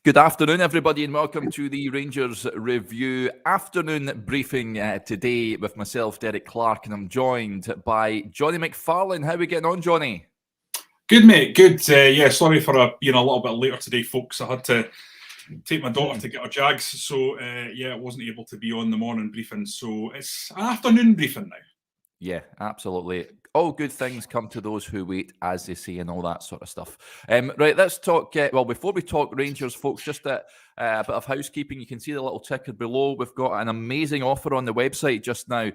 Good afternoon, everybody, and welcome to the Rangers Review afternoon briefing today with myself, Derek Clark, and I'm joined by Jonny McFarlane. How are we getting on, Jonny? Good, mate. Good. Sorry for being a little bit later today, folks. I had to take my daughter to get her Jags, so I wasn't able to be on the morning briefing. So it's an afternoon briefing now. Yeah, absolutely. All good things come to those who wait, as they say, and all that sort of stuff. Right, let's talk. Before we talk Rangers, folks, just a bit of housekeeping. You can see the little ticker below. We've got an amazing offer on the website just now.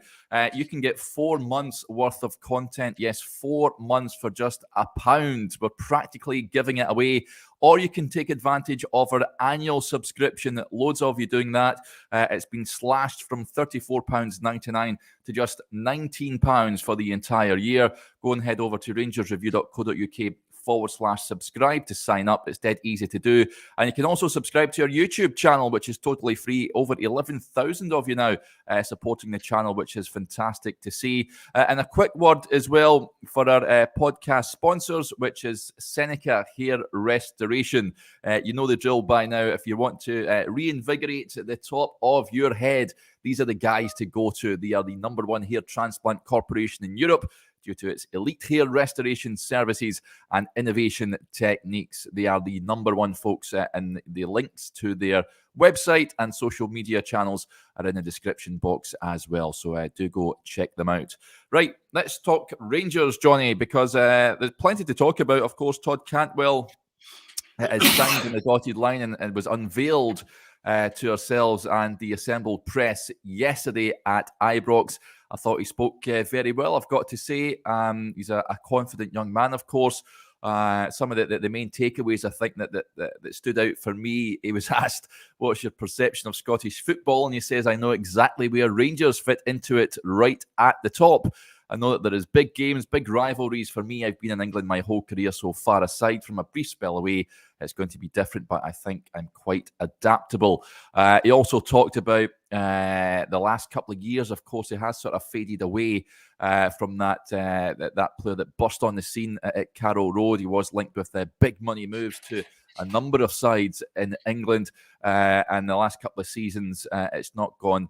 You can get 4 months worth of content. Yes, 4 months for just £1. We're practically giving it away. Or you can take advantage of our annual subscription. Loads of you doing that. It's been slashed from £34.99 to just £19 for the entire year. Go and head over to rangersreview.co.uk/subscribe to sign up. It's dead easy to do. And you can also subscribe to our YouTube channel, which is totally free. Over 11,000 of you now supporting the channel, which is fantastic to see. And a quick word as well for our podcast sponsors, which is Seneca Hair Restoration. You know the drill by now. If you want to reinvigorate the top of your head, these are the guys to go to. They are the #1 hair transplant corporation in Europe due to its elite hair restoration services and innovation techniques. They are the #1 folks, and the links to their website and social media channels are in the description box as well. So do go check them out. Right, let's talk Rangers, Jonny, because there's plenty to talk about. Of course, Todd Cantwell is signed in the dotted line and was unveiled to ourselves and the assembled press yesterday at Ibrox. I thought he spoke very well, I've got to say. He's a confident young man, of course. Some of the main takeaways, I think, that stood out for me, he was asked, what's your perception of Scottish football? And he says, I know exactly where Rangers fit into it, right at the top. I know that there is big games, big rivalries. For me, I've been in England my whole career so far. Aside from a brief spell away, it's going to be different, but I think I'm quite adaptable. He also talked about the last couple of years. Of course, he has sort of faded away from that player that burst on the scene at Carrow Road. He was linked with big money moves to a number of sides in England, and the last couple of seasons, it's not gone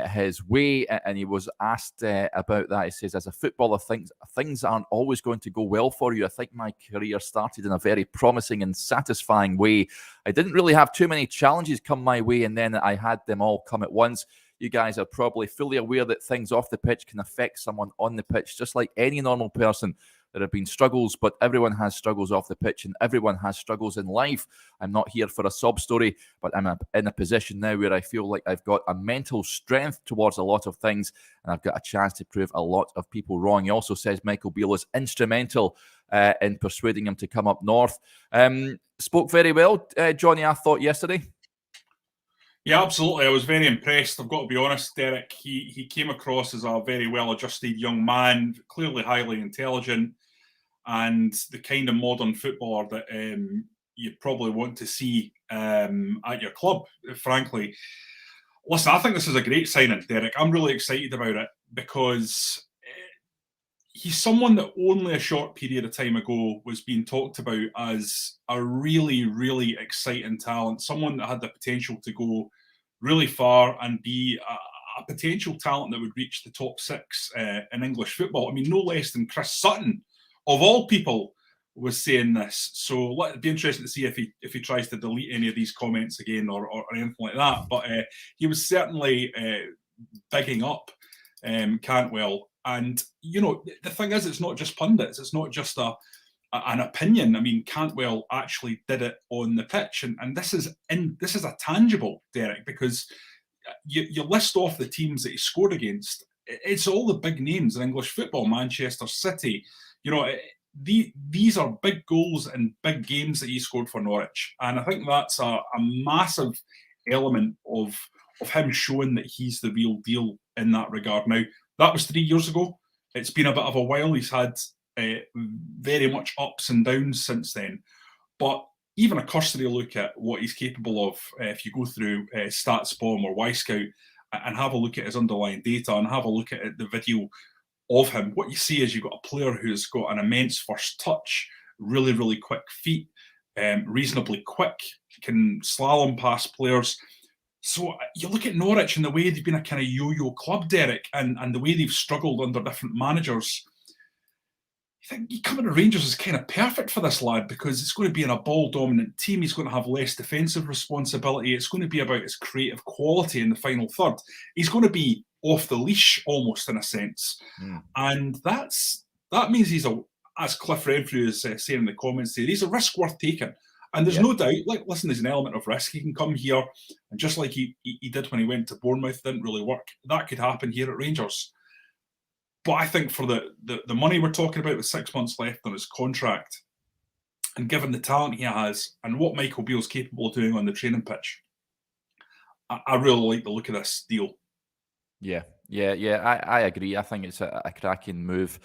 his way. And he was asked about that. He says, as a footballer, things aren't always going to go well for you. I think my career started in a very promising and satisfying way. I didn't really have too many challenges come my way, and then I had them all come at once. You guys are probably fully aware that things off the pitch can affect someone on the pitch, just like any normal person. There have been struggles, but everyone has struggles off the pitch and everyone has struggles in life. I'm not here for a sob story, but I'm in a position now where I feel like I've got a mental strength towards a lot of things, and I've got a chance to prove a lot of people wrong. He also says Michael Beale was instrumental in persuading him to come up north. Spoke very well, Jonny, I thought, yesterday. Yeah, absolutely. I was very impressed. I've got to be honest, Derek. He came across as a very well-adjusted young man, clearly highly intelligent, and the kind of modern footballer that you'd probably want to see at your club, frankly. Listen, I think this is a great signing, Derek. I'm really excited about it because he's someone that only a short period of time ago was being talked about as a really, really exciting talent, someone that had the potential to go really far and be a potential talent that would reach the top 6 in English football. I mean, no less than Chris Sutton, of all people, was saying this. So it'd be interesting to see if he tries to delete any of these comments again or anything like that. But he was certainly bigging up Cantwell. And, you know, the thing is, it's not just pundits. It's not just an opinion. I mean, Cantwell actually did it on the pitch. And this is a tangible, Derek, because you list off the teams that he scored against. It's all the big names in English football, Manchester City. You know, these are big goals and big games that he scored for Norwich. And I think that's a massive element of him showing that he's the real deal in that regard. Now, that was 3 years ago. It's been a bit of a while. He's had very much ups and downs since then. But even a cursory look at what he's capable of, if you go through StatsBomb or Wisecout and have a look at his underlying data and have a look at the video of him, what you see is you've got a player who's got an immense first touch, really, really quick feet, reasonably quick, can slalom past players. So you look at Norwich and the way they've been a kind of yo-yo club, Derek, and the way they've struggled under different managers. You think coming to Rangers is kind of perfect for this lad, because it's going to be in a ball-dominant team. He's going to have less defensive responsibility. It's going to be about his creative quality in the final third. He's going to be off the leash almost, in a sense. And that means he's as Cliff Renfrew is saying in the comments there, he's a risk worth taking. And there's no doubt, like, listen, there's an element of risk. He can come here, and just like he did when he went to Bournemouth, didn't really work. That could happen here at Rangers. But I think for the money we're talking about, with 6 months left on his contract, and given the talent he has and what Michael Beale's capable of doing on the training pitch, I really like the look of this deal. Yeah, I agree. I think it's a cracking move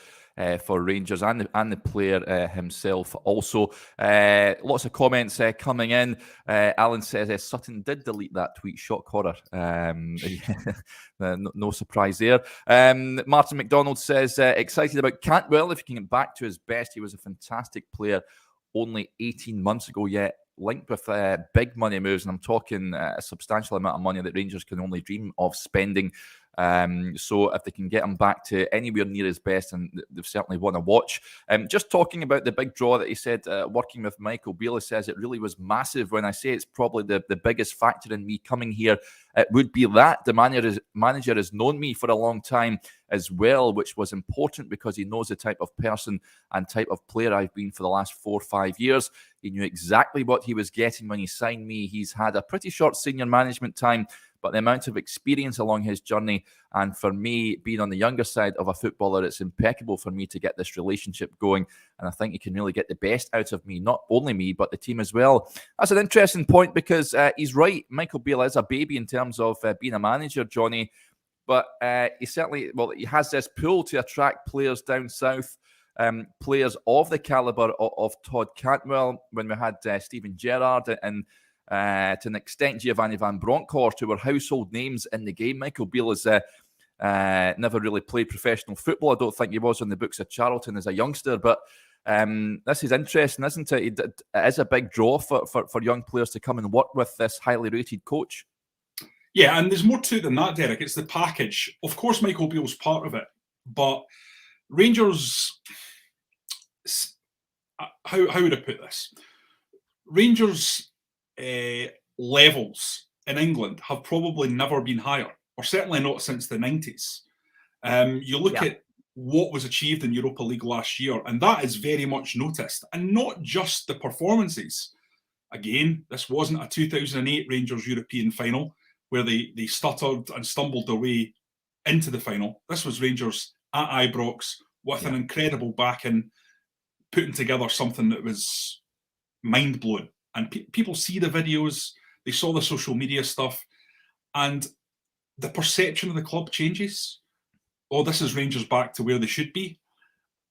for Rangers and the player himself. Also, lots of comments coming in. Alan says Sutton did delete that tweet. Shock horror. No surprise there. Martin McDonald says excited about Cantwell. If he can get back to his best, he was a fantastic player only 18 months ago. Yet linked with big money moves, and I'm talking a substantial amount of money that Rangers can only dream of spending. So if they can get him back to anywhere near his best, and they've certainly won a watch. Just talking about the big draw that he said, working with Michael Beale, he says it really was massive. When I say it's probably the biggest factor in me coming here, it would be that the manager has known me for a long time as well, which was important because he knows the type of person and type of player I've been for the last 4 or 5 years. He knew exactly what he was getting when he signed me. He's had a pretty short senior management time, but the amount of experience along his journey, and for me, being on the younger side of a footballer, it's impeccable for me to get this relationship going. And I think he can really get the best out of me, not only me, but the team as well. That's an interesting point, because he's right. Michael Beale is a baby in terms of being a manager, Johnny. But he certainly, he has this pull to attract players down south, players of the calibre of Todd Cantwell, when we had Steven Gerrard, and to an extent Giovanni van Bronckhorst, who were household names in the game. Michael Beale has never really played professional football. I don't think he was on the books of Charlton as a youngster, but this is interesting, isn't it? It is a big draw for young players to come and work with this highly rated coach. Yeah, and there's more to it than that, Derek. It's the package. Of course, Michael Beale's part of it, but Rangers, how would I put this? Rangers levels in England have probably never been higher, or certainly not since the 90s. You look at what was achieved in Europa League last year, and that is very much noticed, and not just the performances. Again, this wasn't a 2008 Rangers European final where they stuttered and stumbled their way into the final. This was Rangers at Ibrox with an incredible backing, putting together something that was mind-blowing. And people see the videos, they saw the social media stuff, and the perception of the club changes. Oh, this is Rangers back to where they should be.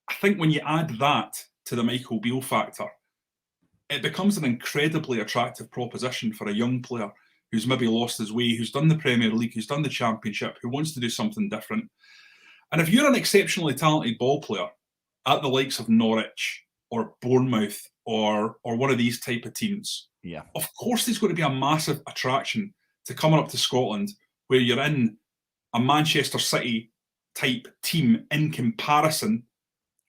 I think when you add that to the Michael Beale factor, it becomes an incredibly attractive proposition for a young player who's maybe lost his way, who's done the Premier League, who's done the Championship, who wants to do something different. And if you're an exceptionally talented ball player at the likes of Norwich or Bournemouth or one of these type of teams, of course there's going to be a massive attraction to coming up to Scotland, where you're in a Manchester City type team in comparison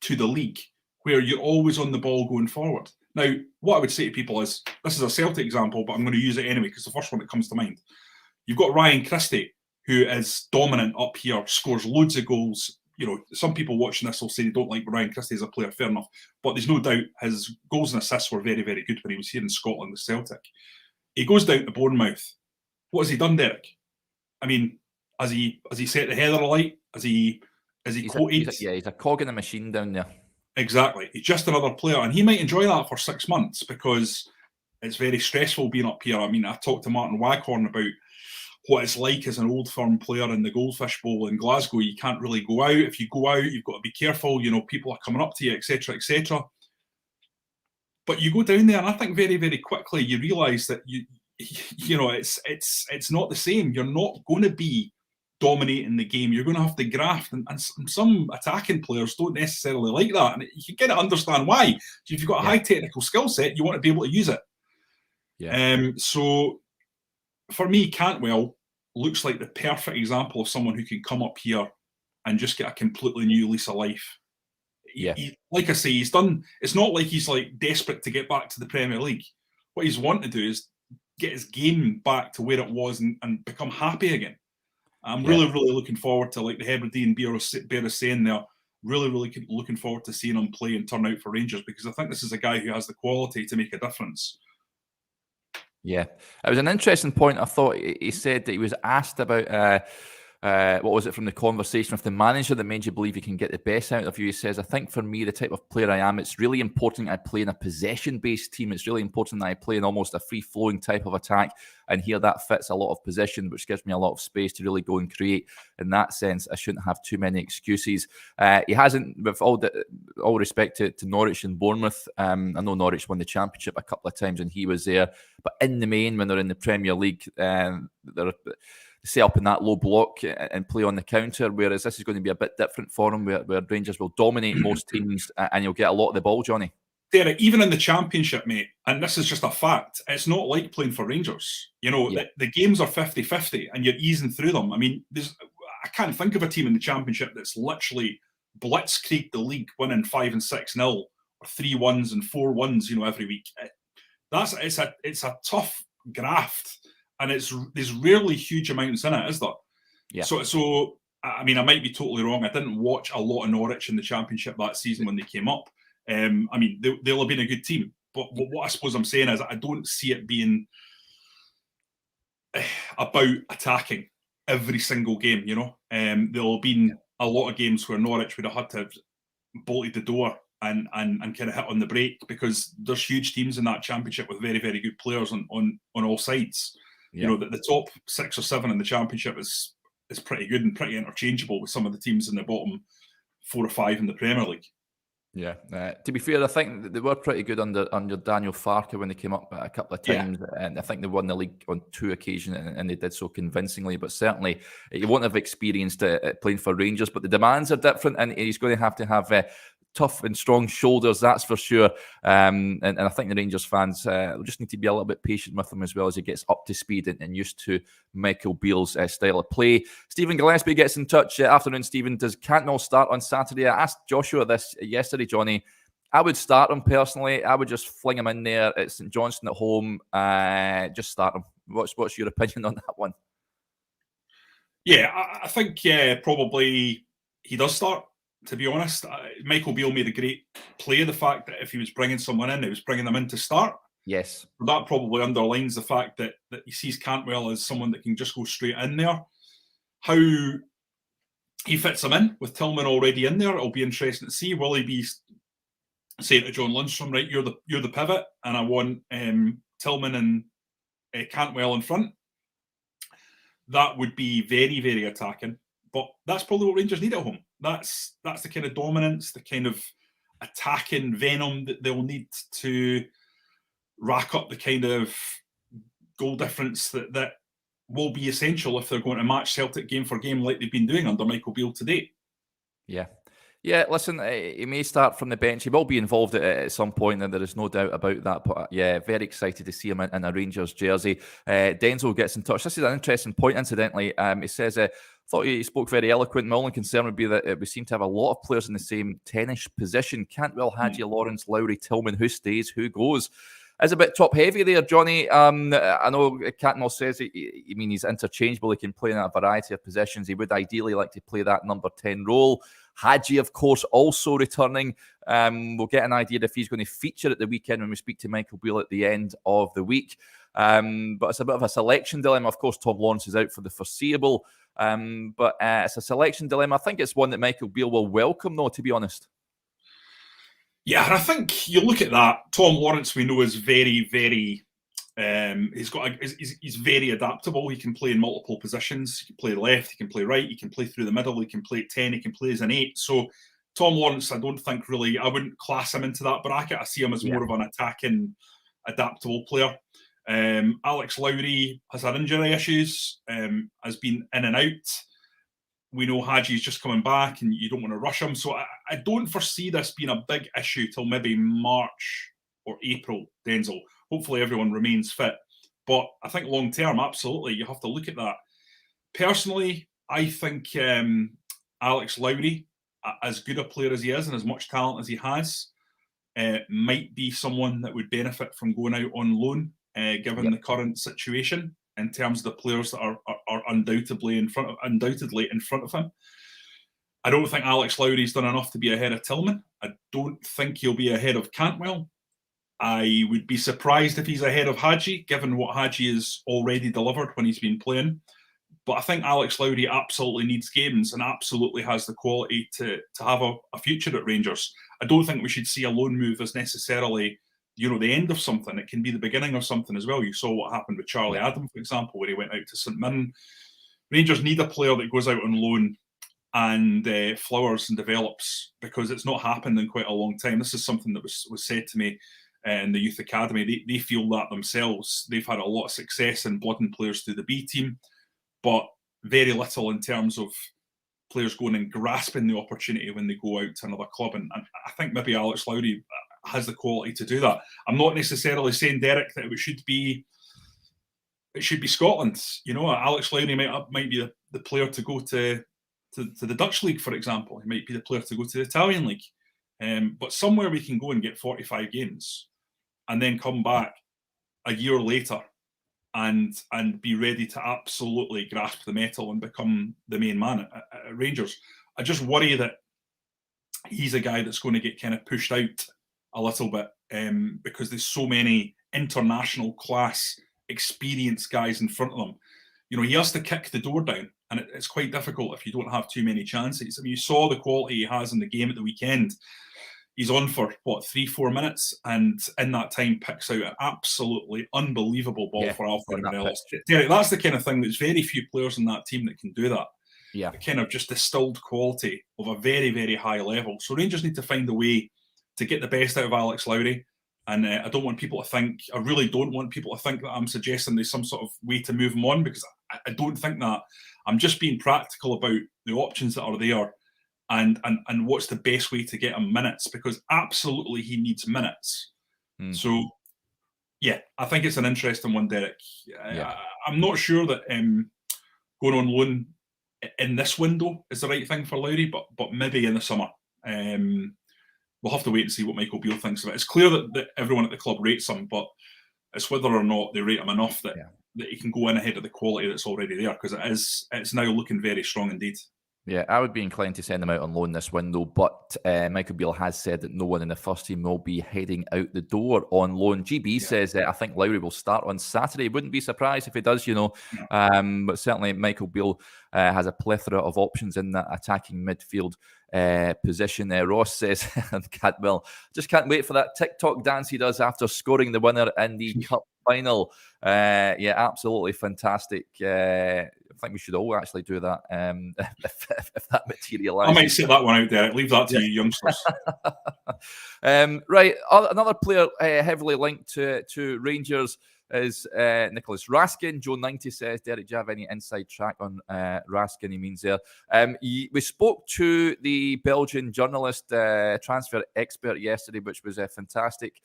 to the league, where you're always on the ball going forward. Now, what I would say to people is, this is a Celtic example, but I'm going to use it anyway because the first one that comes to mind. You've got Ryan Christie, who is dominant up here, scores loads of goals. You know, some people watching this will say they don't like Ryan Christie as a player, fair enough. But there's no doubt his goals and assists were very, very good when he was here in Scotland with Celtic. He goes down to Bournemouth. What has he done, Derek? I mean, has he set the header alight? Has he quoted? He's a cog in the machine down there. Exactly. He's just another player, and he might enjoy that for 6 months because it's very stressful being up here. I mean, I talked to Martin Waghorn about what it's like as an Old Firm player in the Goldfish Bowl in Glasgow. You can't really go out. If you go out, you've got to be careful. You know, people are coming up to you, etc., etc. But you go down there, and I think very, very quickly you realise that you know it's not the same. You're not going to be dominating the game, you're going to have to graft, and some attacking players don't necessarily like that, and you can kind of understand why. So if you've got a high technical skill set, you want to be able to use it. So for me, Cantwell looks like the perfect example of someone who can come up here and just get a completely new lease of life. Like I say, he's done. It's not like he's like desperate to get back to the Premier League. What he's wanting to do is get his game back to where it was and become happy again. I'm really looking forward to, like the Hebridean Bear is saying there, really looking forward to seeing him play and turn out for Rangers, because I think this is a guy who has the quality to make a difference. Yeah, it was an interesting point. I thought he said that he was asked about what was it from the conversation with the manager that made you believe you can get the best out of you. He says, I think for me, the type of player I am, it's really important I play in a possession-based team. It's really important that I play in almost a free-flowing type of attack, and here that fits a lot of possession, which gives me a lot of space to really go and create. In that sense, I shouldn't have too many excuses. He hasn't, with all respect to Norwich and Bournemouth, I know Norwich won the Championship a couple of times and he was there, but in the main, when they're in the Premier League, they're set up in that low block and play on the counter, whereas this is going to be a bit different for him, where Rangers will dominate most teams and you'll get a lot of the ball, Johnny. Derek, even in the Championship, mate, and this is just a fact, it's not like playing for Rangers. You know, the games are 50-50 and you're easing through them. I mean, I can't think of a team in the Championship that's literally blitzkrieged the league, winning 5 and 6-0 or 3-1s and 4-1s, you know, every week. It's a tough graft. And there's rarely huge amounts in it, is there? Yeah. So I mean, I might be totally wrong. I didn't watch a lot of Norwich in the Championship that season when they came up. I mean, they'll have been a good team. But what I suppose I'm saying is I don't see it being about attacking every single game, you know. There'll have been a lot of games where Norwich would have had to have bolted the door and kind of hit on the brake, because there's huge teams in that Championship with very, very good players on all sides. You know, that the top 6 or 7 in the Championship is pretty good and pretty interchangeable with some of the teams in the bottom 4 or 5 in the Premier League. Yeah. To be fair, I think they were pretty good under Daniel Farke when they came up a couple of times, and I think they won the league on 2 occasions, and they did so convincingly. But certainly, you won't have experienced playing for Rangers, but the demands are different, and he's going to have tough and strong shoulders, that's for sure. And I think the Rangers fans will just need to be a little bit patient with him as well as he gets up to speed and used to Michael Beale's style of play. Stephen Gillespie gets in touch. Afternoon, Stephen. Does Cantwell start on Saturday? I asked Joshua this yesterday, Johnny. I would start him personally. I would just fling him in there at St Johnstone at home. Just start him. What's your opinion on that one? Yeah, I think probably he does start. To be honest, Michael Beale made a great play. The fact that if he was bringing someone in, he was bringing them in to start. Yes. That probably underlines the fact that he sees Cantwell as someone that can just go straight in there. How he fits him in with Tillman already in there, it'll be interesting to see. Will he be saying to John Lundstrom, right, you're the pivot, and I want Tillman and Cantwell in front? That would be very, very attacking. But that's probably what Rangers need at home. That's the kind of dominance, the kind of attacking venom that they'll need to rack up the kind of goal difference that will be essential if they're going to match Celtic game for game like they've been doing under Michael Beale today. Yeah, listen, he may start from the bench. He will be involved at some point, and there is no doubt about that. But yeah, very excited to see him in a Rangers jersey. Denzel gets in touch. This is an interesting point, incidentally. He says, thought he spoke very eloquent. My only concern would be that we seem to have a lot of players in the same 10-ish position. Cantwell, Hadji, Lawrence, Lowry, Tillman. Who stays? Who goes? Is a bit top heavy there, Johnny. I know Cantwell says he's interchangeable. He can play in a variety of positions. He would ideally like to play that number 10 role. Hadji, of course, also returning. We'll get an idea if he's going to feature at the weekend when we speak to Michael Beale at the end of the week. But it's a bit of a selection dilemma. Of course, Tom Lawrence is out for the foreseeable. But it's a selection dilemma. I think it's one that Michael Beale will welcome, though, to be honest. Yeah, and I think you look at that. Tom Lawrence, we know, is very, very. He's very adaptable. He can play in multiple positions. He can play left. He can play right. He can play through the middle. He can play at 10. He can play as an 8. So Tom Lawrence, I don't think really. I wouldn't class him into that bracket. I see him as more of an attacking, adaptable player. Alex Lowry has had injury issues. Has been in and out. we know Haji's just coming back and you don't want to rush him. So I don't foresee this being a big issue till maybe March or April, Denzel. Hopefully everyone remains fit. But I think long term, absolutely, you have to look at that. Personally, I think Alex Lowry, as good a player as he is and as much talent as he has, might be someone that would benefit from going out on loan, given the current situation in terms of the players that are undoubtedly in front of him. I don't think Alex Lowry's done enough to be ahead of Tillman. I don't think he'll be ahead of Cantwell. I would be surprised if he's ahead of Haji, given what Haji has already delivered when he's been playing. But I think Alex Lowry absolutely needs games and absolutely has the quality to have a future at Rangers. I don't think we should see a loan move as necessarily, the end of something. It can be the beginning of something as well. You saw what happened with Charlie Adam, for example, where he went out to St Mirren. Rangers need a player that goes out on loan and flowers and develops, because it's not happened in quite a long time. This is something that was said to me in the youth academy. They feel that themselves. They've had a lot of success in blooding players through the B team, but very little in terms of players going and grasping the opportunity when they go out to another club. And I think maybe Alex Lowry has the quality to do that. I'm not necessarily saying, Derek, that it should be Scotland. Alex Lowry might be the player to go to the Dutch league, for example. He might be the player to go to the Italian league. But somewhere we can go and get 45 games and then come back a year later and be ready to absolutely grasp the metal and become the main man at Rangers. I just worry that he's a guy that's going to get kind of pushed out a little bit because there's so many international class experienced guys in front of them. He has to kick the door down, and it's quite difficult if you don't have too many chances. I mean, you saw the quality he has in the game at the weekend. He's on for, 3-4 minutes, and in that time picks out an absolutely unbelievable ball for Alfred Morelos. Derek, that's the kind of thing. There's very few players in that team that can do that. Yeah. The kind of just distilled quality of a very, very high level. So Rangers need to find a way to get the best out of Alex Lowry. And I really don't want people to think that I'm suggesting there's some sort of way to move him on, because I don't think that. I'm just being practical about the options that are there. And what's the best way to get him minutes, because absolutely he needs minutes. So, I think it's an interesting one, Derek. I'm not sure that going on loan in this window is the right thing for Lowry, but maybe in the summer. We'll have to wait and see what Michael Beale thinks of it. It's clear that everyone at the club rates him, but it's whether or not they rate him enough that he can go in ahead of the quality that's already there, because it's now looking very strong indeed. Yeah, I would be inclined to send him out on loan this window, but Michael Beale has said that no one in the first team will be heading out the door on loan. GB says I think Lowry will start on Saturday. Wouldn't be surprised if he does, but certainly Michael Beale has a plethora of options in that attacking midfield position. Ross says, and Cantwell, just can't wait for that TikTok dance he does after scoring the winner in the cup final. Absolutely fantastic. I think we should all actually do that if that materialises. I might set that one out there. Leave that to you youngsters. Right, another player heavily linked to Rangers is Nicholas Raskin. Joe 90 says, Derek, do you have any inside track on Raskin? He means there. We spoke to the Belgian journalist, transfer expert yesterday, which was fantastic.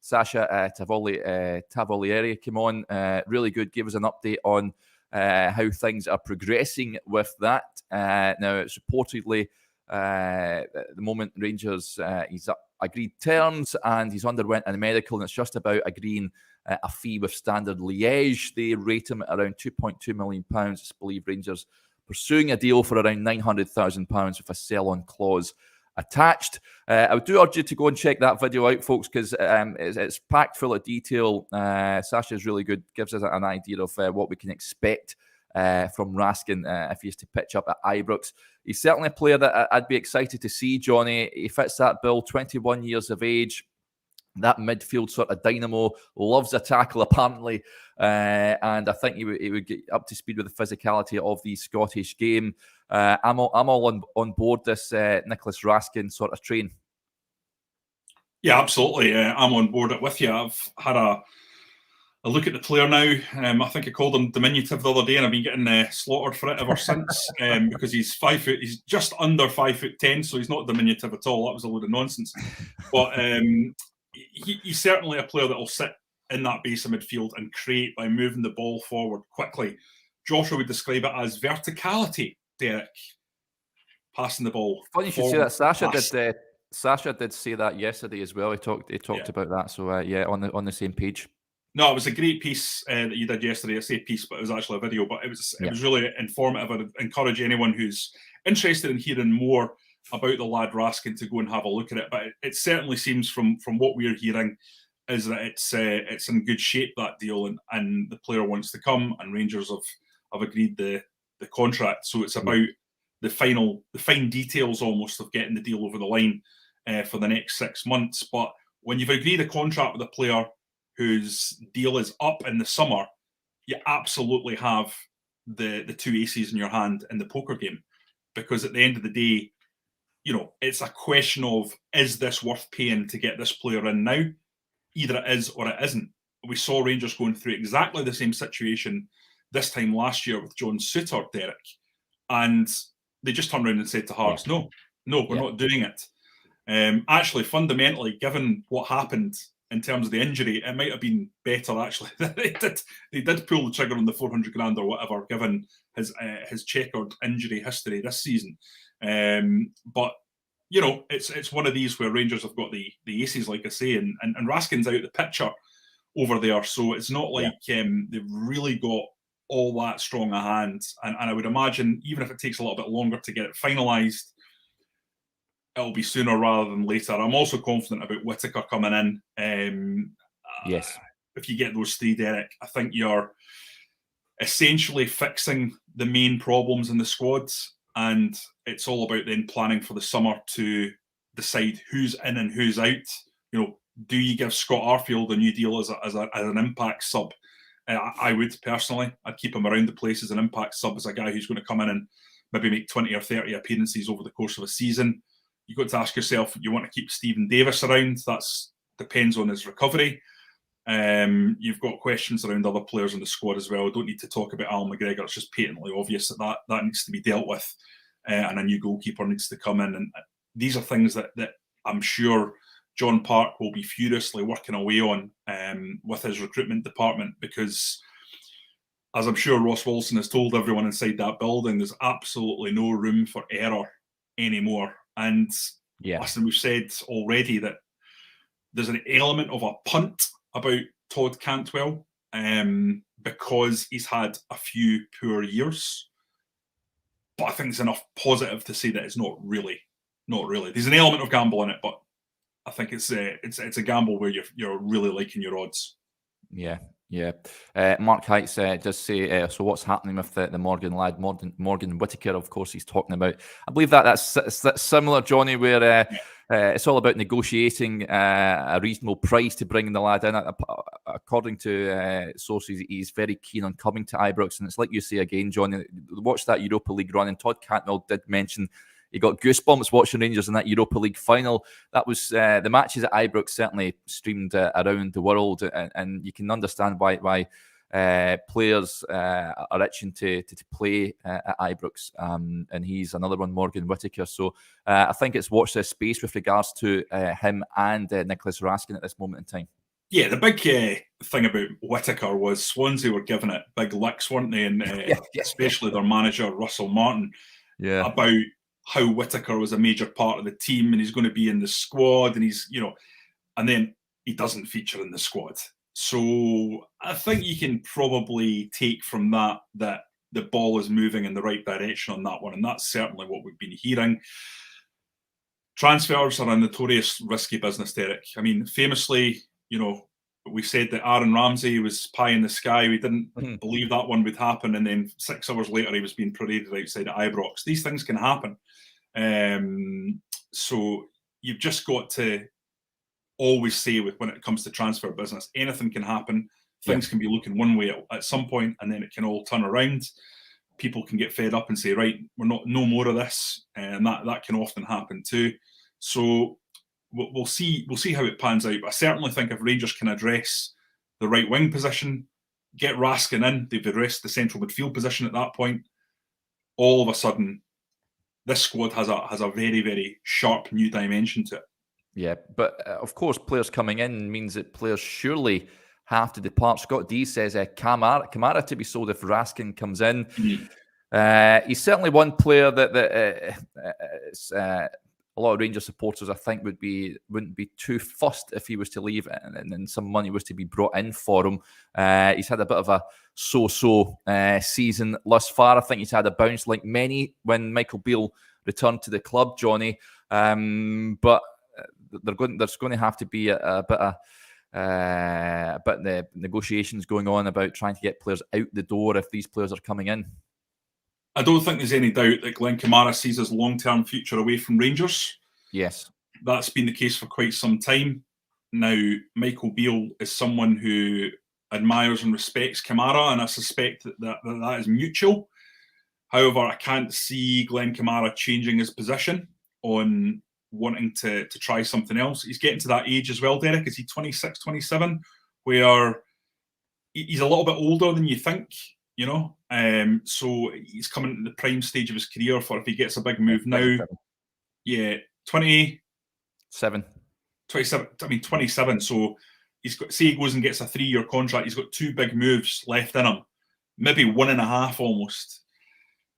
Sasha Tavolieri came on, really good, gave us an update on how things are progressing with that. Now, it's reportedly at the moment Rangers, he's agreed terms and he's underwent a medical, and it's just about agreeing a fee with Standard Liège. They rate him at around £2.2 million. I believe Rangers pursuing a deal for around £900,000 with a sell-on clause attached. I would do urge you to go and check that video out, folks, because it's packed full of detail. Sasha is really good, gives us an idea of what we can expect from Raskin if he is to pitch up at Ibrox. He's certainly a player that I'd be excited to see, Johnny. He fits that bill, 21 years of age. That midfield sort of dynamo, loves a tackle apparently, and I think he would get up to speed with the physicality of the Scottish game. I'm all on board this Nicholas Raskin sort of train. Yeah, absolutely. I'm on board it with you. I've had I look at the player now. I think I called him diminutive the other day, and I've been getting slaughtered for it ever since. Because he's 5 foot. He's just under 5'10", so he's not diminutive at all. That was a load of nonsense. But he's certainly a player that will sit in that base of midfield and create by moving the ball forward quickly. Joshua would describe it as verticality, Derek. Passing the ball. Funny you should say that. Sasha did say that yesterday as well. He talked about that. So on the same page. No, it was a great piece that you did yesterday. I say piece, but it was actually a video. But it was really informative. I'd encourage anyone who's interested in hearing more about the lad Raskin to go and have a look at it. But it certainly seems from what we're hearing is that it's in good shape, that deal, and the player wants to come, and Rangers have agreed the contract. So it's about the fine details almost of getting the deal over the line for the next 6 months. But when you've agreed a contract with a player whose deal is up in the summer, you absolutely have the two aces in your hand in the poker game, because at the end of the day, it's a question of, is this worth paying to get this player in now? Either it is or it isn't. We saw Rangers going through exactly the same situation this time last year with John Souttar, Derek, and they just turned around and said to Hearts, no, we're not doing it. Actually, fundamentally, given what happened in terms of the injury, it might have been better, actually. They did pull the trigger on the 400 grand or whatever, given his checkered injury history this season. But, it's one of these where Rangers have got the aces, like I say, and Raskin's out the picture over there. So it's not like they've really got all that strong a hand. And I would imagine, even if it takes a little bit longer to get it finalised, it'll be sooner rather than later. I'm also confident about Whittaker coming in. Yes. If you get those three, Derek, I think you're essentially fixing the main problems in the squads, and it's all about then planning for the summer to decide who's in and who's out. Do you give Scott Arfield a new deal as an impact sub? I would personally. I'd keep him around the place as an impact sub, as a guy who's going to come in and maybe make 20 or 30 appearances over the course of a season. You've got to ask yourself, you want to keep Stephen Davis around? That depends on his recovery. You've got questions around other players in the squad as well. I don't need to talk about Al McGregor. It's just patently obvious that needs to be dealt with, and a new goalkeeper needs to come in. And these are things that I'm sure John Park will be furiously working away on with his recruitment department, because, as I'm sure Ross Wilson has told everyone inside that building, there's absolutely no room for error anymore. And listen, we've said already that there's an element of a punt about Todd Cantwell because he's had a few poor years. But I think there's enough positive to say that it's not really. There's an element of gamble in it, but I think it's a gamble where you're really liking your odds. Yeah. Mark Heights does say, so what's happening with the Morgan lad, Morgan Whittaker, of course, he's talking about. I believe that's similar, Johnny, where it's all about negotiating a reasonable price to bring the lad in. According to sources, he's very keen on coming to Ibrox. And it's like you say again, Johnny, watch that Europa League run. And Todd Cantwell did mention he got goosebumps watching Rangers in that Europa League final. That was the matches at Ibrox certainly streamed around the world, and you can understand why players are itching to play at Ibrox. And he's another one, Morgan Whittaker. So I think it's watch this space with regards to him and Nicholas Raskin at this moment in time. Yeah, the big thing about Whittaker was Swansea were giving it big licks, weren't they? And especially their manager, Russell Martin, about how Whittaker was a major part of the team and he's going to be in the squad, and he's, and then he doesn't feature in the squad. So I think you can probably take from that the ball is moving in the right direction on that one, and that's certainly what we've been hearing. Transfers are a notorious risky business, Derek. I mean, famously, we said that Aaron Ramsey was pie in the sky. We didn't believe that one would happen, and then 6 hours later he was being paraded outside at Ibrox. These things can happen. So you've just got to always say, when it comes to transfer business, anything can happen. Things can be looking one way at some point, and then it can all turn around. People can get fed up and say, right, no more of this, and that can often happen too. So we'll see how it pans out. But I certainly think if Rangers can address the right wing position, get Raskin in, they've addressed the central midfield position at that point. All of a sudden, this squad has a very, very sharp new dimension to it. Yeah, but of course, players coming in means that players surely have to depart. Scott D says Kamara to be sold if Raskin comes in. He's certainly one player that a lot of Rangers supporters, I think, wouldn't be too fussed if he was to leave and some money was to be brought in for him. He's had a bit of a so-so season thus far. I think he's had a bounce like many when Michael Beale returned to the club, Johnny. But there's going to have to be a bit of the negotiations going on about trying to get players out the door if these players are coming in. I don't think there's any doubt that Glenn Kamara sees his long-term future away from Rangers. Yes. That's been the case for quite some time. Now, Michael Beale is someone who admires and respects Kamara, and I suspect that is mutual. However, I can't see Glenn Kamara changing his position on wanting to try something else. He's getting to that age as well, Derek. Is he 26, 27? Where he's a little bit older than you think. So he's coming to the prime stage of his career for if he gets a big move now. Yeah, 27. 27. So he's got, say he goes and gets a 3-year contract, he's got 2 big moves left in him, maybe 1.5 almost.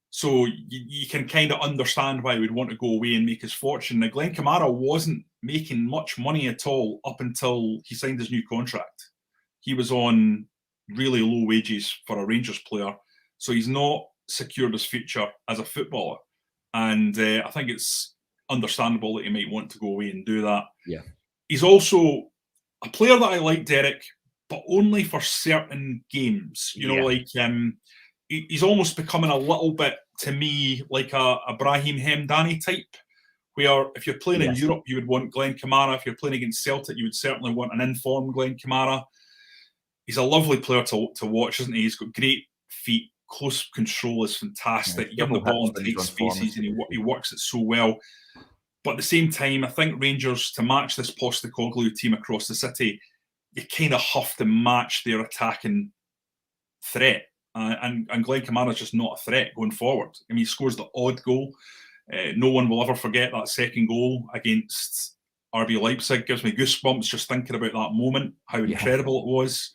So you can kind of understand why he would want to go away and make his fortune. Now, Glenn Kamara wasn't making much money at all up until he signed his new contract. He was on really low wages for a Rangers player. So he's not secured his future as a footballer. And I think it's understandable that he might want to go away and do that. Yeah. He's also a player that I like, Derek, but only for certain games. He's almost becoming a little bit, to me, like a Brahim Hemdani type, where if you're playing in Europe, you would want Glenn Kamara. If you're playing against Celtic, you would certainly want an informed Glenn Kamara. He's a lovely player to watch, isn't he? He's got great feet. Close control is fantastic. You give him the ball in tight spaces and he works it so well. But at the same time, I think Rangers, to match this Postecoglou team across the city, you kind of have to match their attacking threat. And Glenn Kamara's just not a threat going forward. I mean, he scores the odd goal. No one will ever forget that second goal against RB Leipzig. Gives me goosebumps just thinking about that moment, how incredible it was.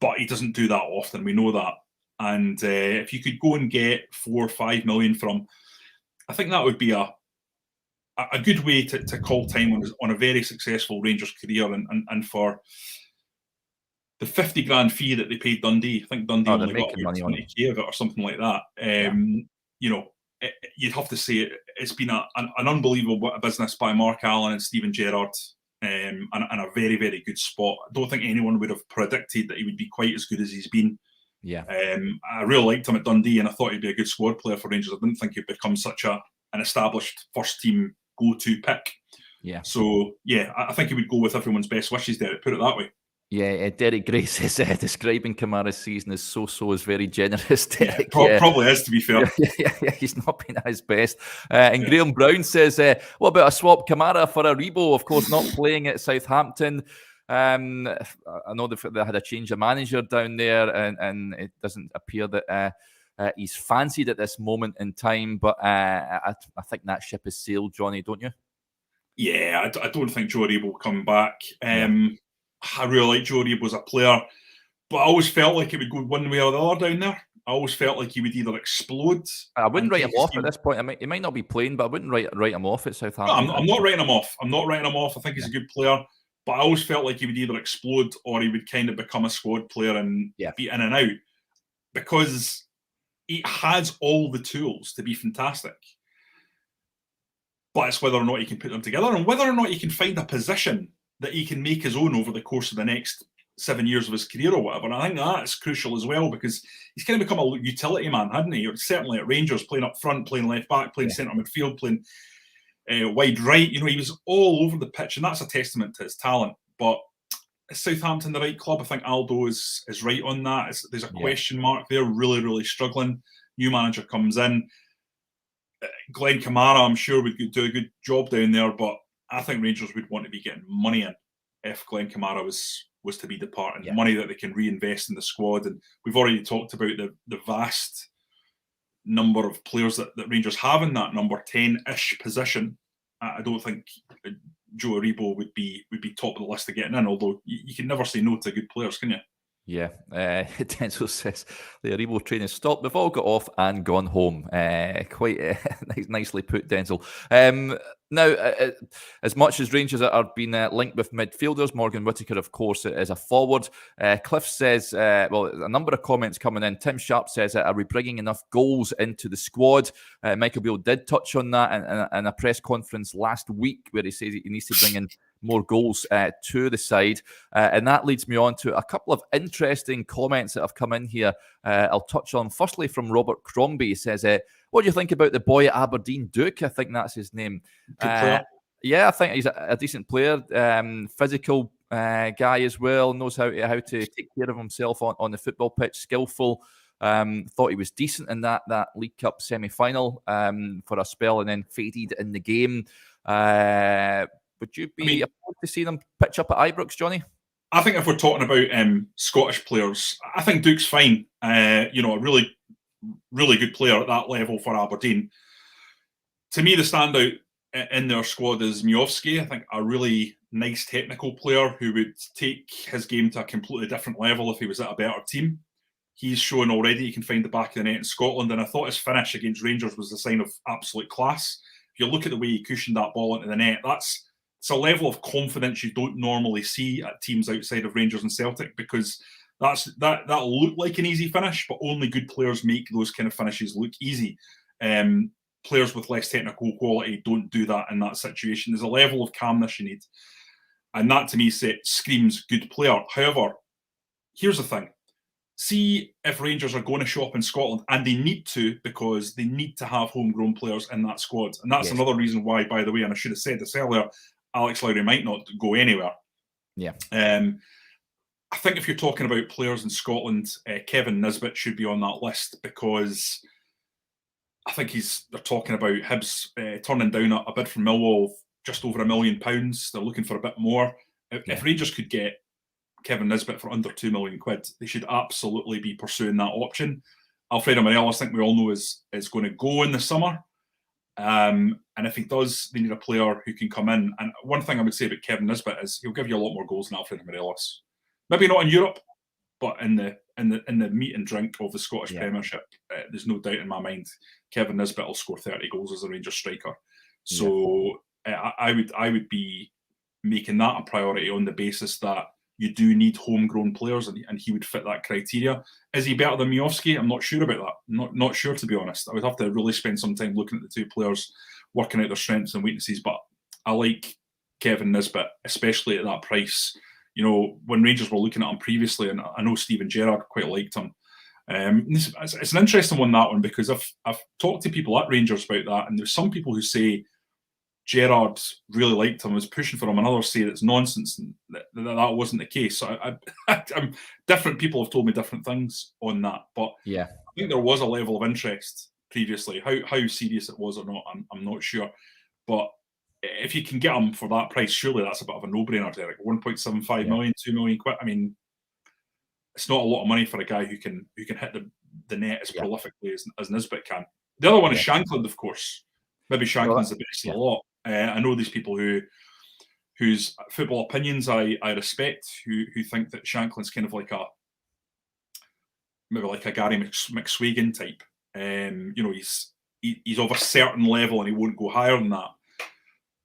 But he doesn't do that often. We know that. And if you could go and get 4 or 5 million from, I think that would be a good way to call time on a very successful Rangers career. And for the 50 grand fee that they paid Dundee, I think Dundee only got 20k of it or something like that. You'd have to say it's been an unbelievable business by Mark Allen and Steven Gerrard. And a very, very good spot. I don't think anyone would have predicted that he would be quite as good as he's been. Yeah. I really liked him at Dundee and I thought he'd be a good squad player for Rangers. I didn't think he'd become such an established first team go-to pick. Yeah. So, I think he would go with everyone's best wishes there, put it that way. Yeah, Derek Grace is describing Kamara's season as so-so is very generous, Derek. Probably is, to be fair. Yeah, he's not been at his best. And Graham Brown says, what about a swap Kamara for a Rebo? Of course, not playing at Southampton. I know they had a change of manager down there, and it doesn't appear that he's fancied at this moment in time. But I think that ship has sailed, Johnny, don't you? Yeah, I don't think Joe Rebo will come back. I really like Joe Rebo as a player, but I always felt like it would go one way or the other down there. I always felt like he would either explode. I wouldn't write him off at this point. He might not be playing, but I wouldn't write him off at Southampton. No, I'm not writing him off. I think he's a good player, but I always felt like he would either explode or he would kind of become a squad player and be in and out, because he has all the tools to be fantastic. But it's whether or not he can put them together and whether or not he can find a position that he can make his own over the course of the next 7 years of his career or whatever. And I think that's crucial as well, because he's kind of become a utility man, hadn't he? Or certainly at Rangers, playing up front, playing left back, playing centre midfield, playing wide right. He was all over the pitch, and that's a testament to his talent. But is Southampton the right club? I think Aldo is right on that. There's a question mark there, really, really struggling. New manager comes in. Glenn Kamara, I'm sure, would do a good job down there, but I think Rangers would want to be getting money in if Glenn Kamara was was to be departing. Yeah. Money that they can reinvest in the squad. And we've already talked about the vast number of players that Rangers have in that number 10-ish position. I don't think Joe Aribo would be top of the list of getting in, although you can never say no to good players, can you? Yeah, Denzel says the Aribo train has stopped. We've all got off and gone home. Quite nicely put, Denzel. Now, as much as Rangers are being linked with midfielders, Morgan Whittaker, of course, is a forward. Cliff says, well, a number of comments coming in. Tim Sharp says, are we bringing enough goals into the squad? Michael Beale did touch on that in a press conference last week where he says he needs to bring in more goals to the side. And that leads me on to a couple of interesting comments that have come in here. I'll touch on firstly from Robert Crombie. He says, what do you think about the boy at Aberdeen, Duke? I think that's his name. Good player. Yeah, I think he's a decent player. Physical guy as well. Knows how to take care of himself on the football pitch. Skillful. Thought he was decent in that League Cup semi-final for a spell and then faded in the game. Would you be opposed to seeing him pitch up at Ibrox, Johnny? I think if we're talking about Scottish players, I think Duke's fine. A really, really good player at that level for Aberdeen. To me, the standout in their squad is Miovski. I think a really nice technical player who would take his game to a completely different level if he was at a better team. He's shown already he can find the back of the net in Scotland, and I thought his finish against Rangers was a sign of absolute class. If you look at the way he cushioned that ball into the net, it's a level of confidence you don't normally see at teams outside of Rangers and Celtic, because that looked like an easy finish, but only good players make those kind of finishes look easy. Players with less technical quality don't do that in that situation. There's a level of calmness you need, and that to me screams good player. However, here's the thing. See if Rangers are going to shop in Scotland, and they need to, because they need to have homegrown players in that squad. And that's another reason why, by the way, and I should have said this earlier, Alex Lowry might not go anywhere. Yeah. I think if you're talking about players in Scotland, Kevin Nisbet should be on that list, because I think they're talking about Hibs turning down a bid from Millwall of just over £1 million. They're looking for a bit more. If Rangers could get Kevin Nisbet for under £2 million, they should absolutely be pursuing that option. Alfredo Morelos, I think we all know, is going to go in the summer. And if he does, they need a player who can come in. And one thing I would say about Kevin Nisbet is he'll give you a lot more goals than Alfredo Morelos. Maybe not in Europe, but in the meat and drink of the Scottish Premiership, there's no doubt in my mind Kevin Nisbet will score 30 goals as a Rangers striker. So I would be making that a priority on the basis that you do need homegrown players, and he would fit that criteria. Is he better than Miovski? I'm not sure about that. Not sure, to be honest. I would have to really spend some time looking at the two players, working out their strengths and weaknesses. But I like Kevin Nisbet, especially at that price. When Rangers were looking at him previously, and I know Steven Gerrard quite liked him. It's an interesting one, that one, because I've talked to people at Rangers about that, and there's some people who say Gerrard really liked him, was pushing for him, and others say it's nonsense and that wasn't the case. So I'm different people have told me different things on that, but I think there was a level of interest previously. How serious it was or not, I'm not sure. But if you can get him for that price, surely that's a bit of a no-brainer, Derek. 1.75 million, £2 million. I mean, it's not a lot of money for a guy who can hit the net as prolifically as Nisbet can. The other one is Shankland, of course. Maybe Shankland's the best of the lot. I know these people whose football opinions I respect, who think that Shankland's kind of like maybe like a Gary McSwagan type. He's of a certain level and he won't go higher than that.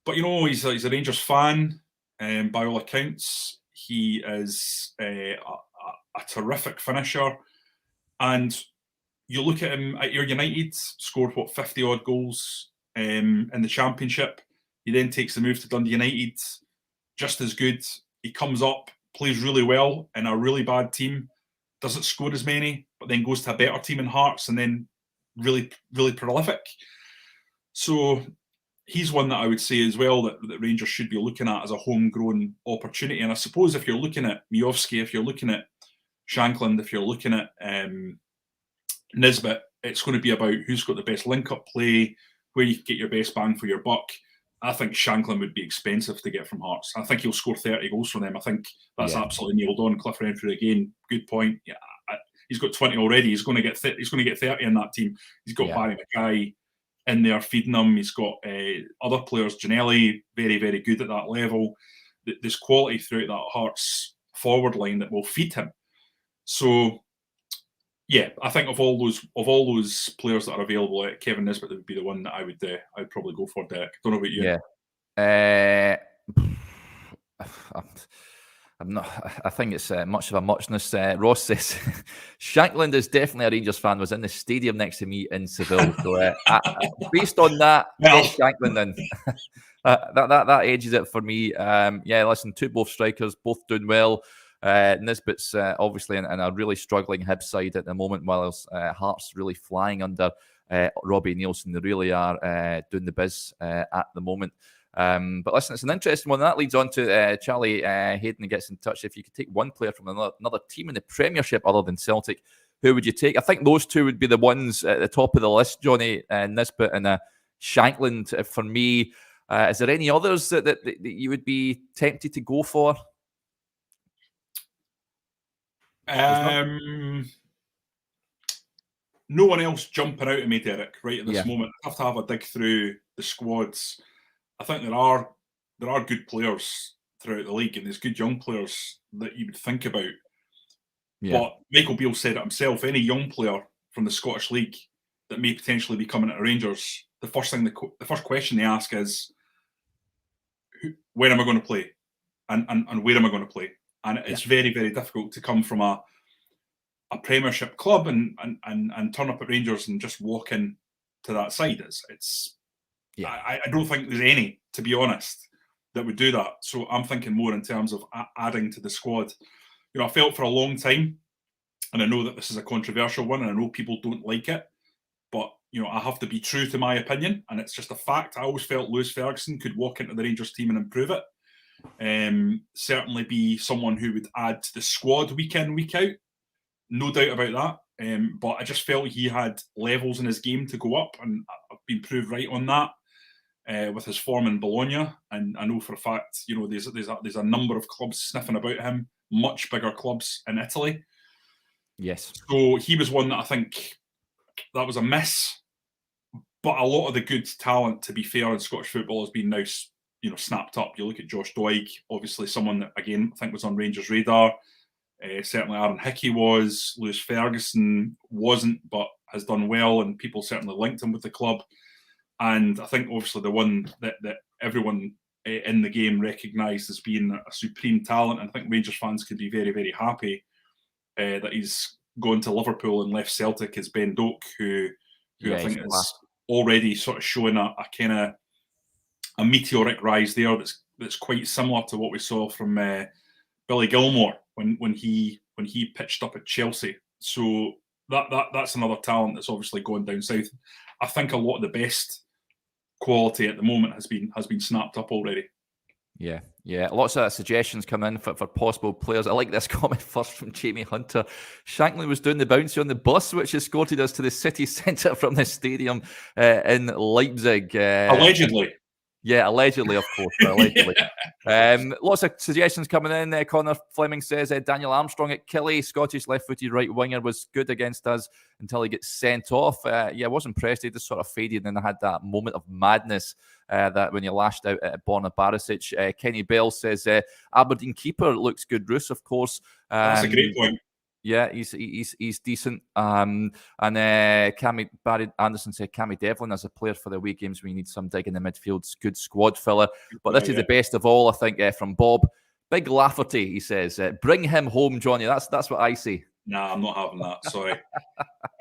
But he's a Rangers fan, by all accounts. He is a terrific finisher, and you look at him at your United, scored 50 odd goals in the Championship. He then takes the move to Dundee United, just as good. He comes up, plays really well in a really bad team, doesn't score as many, but then goes to a better team in Hearts, and then really, really prolific. So he's one that I would say as well that Rangers should be looking at as a homegrown opportunity. And I suppose if you're looking at Miovski, if you're looking at Shankland, if you're looking at Nisbet, it's going to be about who's got the best link-up play, where you can get your best bang for your buck. I think Shankland would be expensive to get from Hearts. I think he'll score 30 goals for them. I think that's absolutely nailed on. Cliff Renfrew again, good point. Yeah, he's got 20 already. He's going to get 30 in that team. He's got Barry Mackay in there feeding him. He's got other players. Janelli, very, very good at that level. There's quality throughout that Hearts forward line that will feed him. So, yeah, I think of all those players that are available, Kevin Nisbet would be the one that I'd probably go for, Derek. Don't know about you. Yeah. I'm not. I think it's much of a muchness. Ross says Shankland is definitely a Rangers fan. Was in the stadium next to me in Seville. So based on that, Shankland then that ages it for me. Listen, both strikers, both doing well. Nisbet's obviously in a really struggling Hibs side at the moment, whilst Hearts really flying under Robbie Nielsen. They really are doing the biz at the moment. But listen, it's an interesting one. That leads on to Charlie Hayden gets in touch. If you could take one player from another team in the Premiership other than Celtic, who would you take? I think those two would be the ones at the top of the list, Johnny, Nisbet and Shankland for me. Is there any others that you would be tempted to go for? No one else jumping out at me, Derek, right at this moment. I have to have a dig through the squads. I think there are good players throughout the league, and there's good young players that you would think about. Yeah. But Michael Beale said it himself, any young player from the Scottish League that may potentially be coming to Rangers, the first question they ask is, where am I going to play? And where am I going to play? And it's very, very difficult to come from a Premiership club and turn up at Rangers and just walk in to that side. I don't think there's any, to be honest, that would do that. So I'm thinking more in terms of adding to the squad. You know, I felt for a long time, and I know that this is a controversial one, and I know people don't like it, but, you know, I have to be true to my opinion, and it's just a fact. I always felt Lewis Ferguson could walk into the Rangers team and improve it. Certainly be someone who would add to the squad week in, week out. No doubt about that. But I just felt he had levels in his game to go up, and I've been proved right on that with his form in Bologna. And I know for a fact, you know, there's a number of clubs sniffing about him, much bigger clubs in Italy. Yes. So he was one that I think that was a miss. But a lot of the good talent, to be fair, in Scottish football has been now, you know, snapped up. You look at Josh Doig, obviously someone that, again, I think was on Rangers' radar. Certainly Aaron Hickey was. Lewis Ferguson wasn't, but has done well, and people certainly linked him with the club. And I think, obviously, the one that everyone in the game recognised as being a supreme talent, and I think Rangers fans could be very, very happy that he's gone to Liverpool and left Celtic, is Ben Doak, who I think is already sort of showing a kind of a meteoric rise there that's quite similar to what we saw from Billy Gilmore when he pitched up at Chelsea. So that's another talent that's obviously going down south. I think a lot of the best quality at the moment has been snapped up already. Yeah. Lots of suggestions come in for possible players. I like this comment first from Jamie Hunter. Shankland was doing the bouncy on the bus, which escorted us to the city centre from the stadium in Leipzig. Allegedly. Yeah, allegedly, of course. Allegedly. Lots of suggestions coming in. Connor Fleming says Daniel Armstrong at Killie, Scottish left-footed right winger, was good against us until he gets sent off. I wasn't impressed. He just sort of faded, and then I had that moment of madness that when you lashed out at Borna Barisic. Kenny Bell says Aberdeen keeper looks good. Roos, of course. That's a great point. Yeah, he's decent. And Barry Anderson said Cammy Devlin as a player for the away games when you need some dig in the midfield. Good squad filler. But this is the best of all, I think, from Bob. Big Lafferty, he says. Bring him home, Johnny. That's what I say. Nah, I'm not having that. Sorry.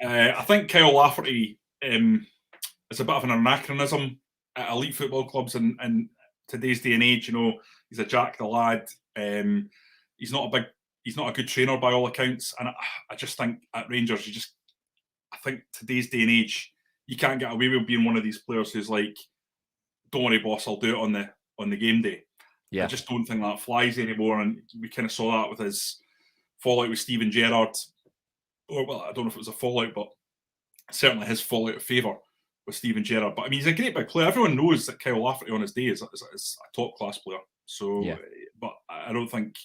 I think Kyle Lafferty is a bit of an anachronism at elite football clubs in today's day and age. You know, he's a jack the lad. He's not a good trainer by all accounts, and I just think at Rangers, I think today's day and age, you can't get away with being one of these players who's like, "Don't worry, boss, I'll do it on the game day." Yeah. I just don't think that flies anymore, and we kind of saw that with his fallout with Steven Gerrard, or well, I don't know if it was a fallout, but certainly his fallout of favour with Steven Gerrard. But I mean, he's a great big player. Everyone knows that Kyle Lafferty on his day is a top class player. So, Yeah. But I don't think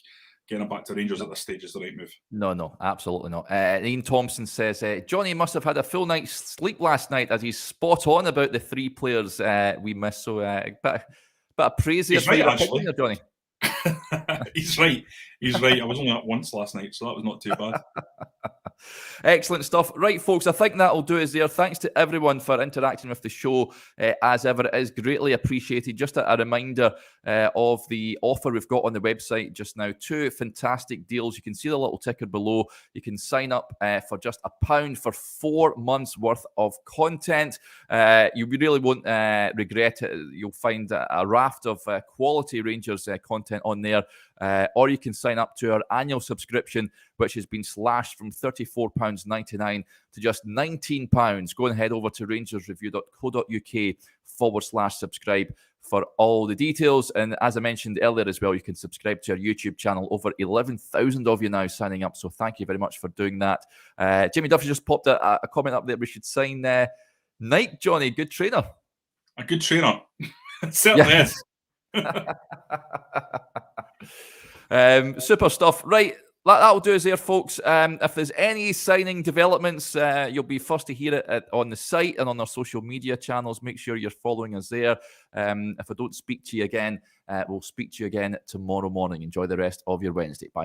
getting him back to Rangers at this stage is the right move. No, absolutely not. Ian Thompson says, Johnny must have had a full night's sleep last night, as he's spot on about the 3 players we missed. So, bit of praise there for your opinion there, Johnny. He's right. I was only up once last night, so that was not too bad. Excellent stuff. Right, folks, I think that'll do us there. Thanks to everyone for interacting with the show. As ever, it is greatly appreciated. Just a reminder of the offer we've got on the website just now. 2 fantastic deals. You can see the little ticker below. You can sign up for just £1 for 4 months worth of content. You really won't regret it. You'll find a raft of quality Rangers content on there. Or you can sign up to our annual subscription, which has been slashed from £34.99 to just £19. Go and head over to rangersreview.co.uk/subscribe for all the details. And as I mentioned earlier as well, you can subscribe to our YouTube channel. Over 11,000 of you now signing up. So thank you very much for doing that. Jimmy Duffy just popped a comment up there. We should sign Nike, Johnny. Good trainer. A good trainer. It certainly is. Super stuff. Right, that'll do us there, folks. If there's any signing developments, you'll be first to hear it on the site and on our social media channels. Make sure you're following us there. If I don't speak to you again, we'll speak to you again tomorrow morning. Enjoy the rest of your Wednesday. Bye.